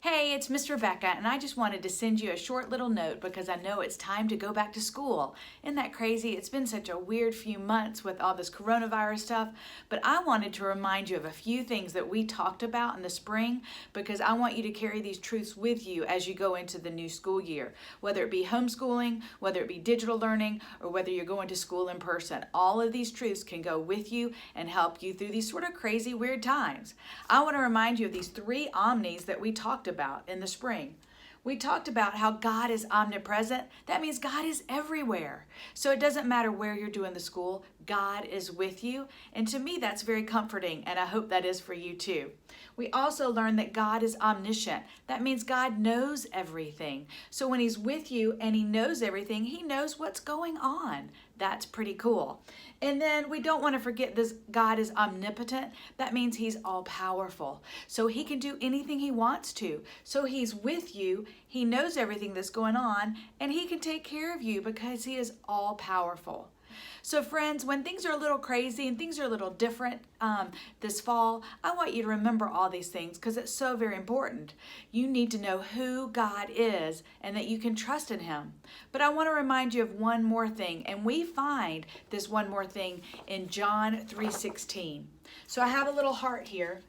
Hey, it's Miss Rebecca, and I just wanted to send you a short little note because I know it's time to go back to school. Isn't that crazy? It's been such a weird few months with all this coronavirus stuff, but I wanted to remind you of a few things that we talked about in the spring because I want you to carry these truths with you as you go into the new school year, whether it be homeschooling, whether it be digital learning, or whether you're going to school in person. All of these truths can go with you and help you through these sort of crazy, weird times. I want to remind you of these three omnis that we talked about in the spring. We talked about how God is omnipresent. That means God is everywhere. So it doesn't matter where you're doing the school, God is with you. And to me, that's very comforting, and I hope that is for you too. We also learned that God is omniscient. That means God knows everything. So when He's with you and He knows everything, He knows what's going on. That's pretty cool. And then we don't want to forget this: God is omnipotent. That means He's all powerful. So He can do anything He wants to. So He's with you, He knows everything that's going on, and He can take care of you because He is all powerful. So friends, when things are a little crazy and things are a little different this fall, I want you to remember all these things because it's so very important. You need to know who God is and that you can trust in Him. But I want to remind you of one more thing, and we find this one more thing in John 3:16. So I have a little heart here.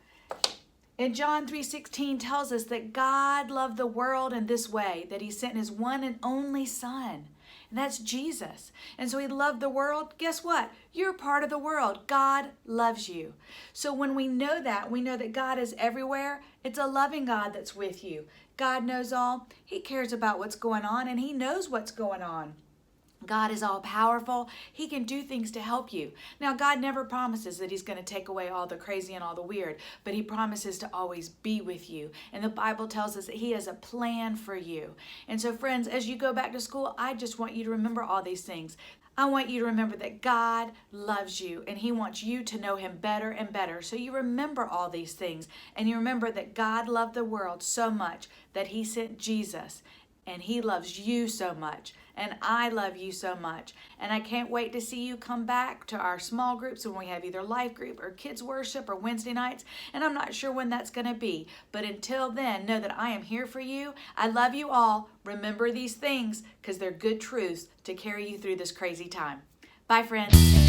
And John 3:16 tells us that God loved the world in this way, that He sent His one and only Son. And that's Jesus. And so He loved the world. Guess what? You're part of the world. God loves you. So when we know that God is everywhere. It's a loving God that's with you. God knows all. He cares about what's going on, and He knows what's going on. God is all powerful. He can do things to help you. Now, God never promises that He's going to take away all the crazy and all the weird, but He promises to always be with you. And the Bible tells us that He has a plan for you. And so, friends, as you go back to school, I just want you to remember all these things. I want you to remember that God loves you and He wants you to know Him better and better. So you remember all these things, and you remember that God loved the world so much that He sent Jesus. And He loves you so much. And I love you so much. And I can't wait to see you come back to our small groups when we have either life group or kids worship or Wednesday nights. And I'm not sure when that's going to be. But until then, know that I am here for you. I love you all. Remember these things because they're good truths to carry you through this crazy time. Bye, friends.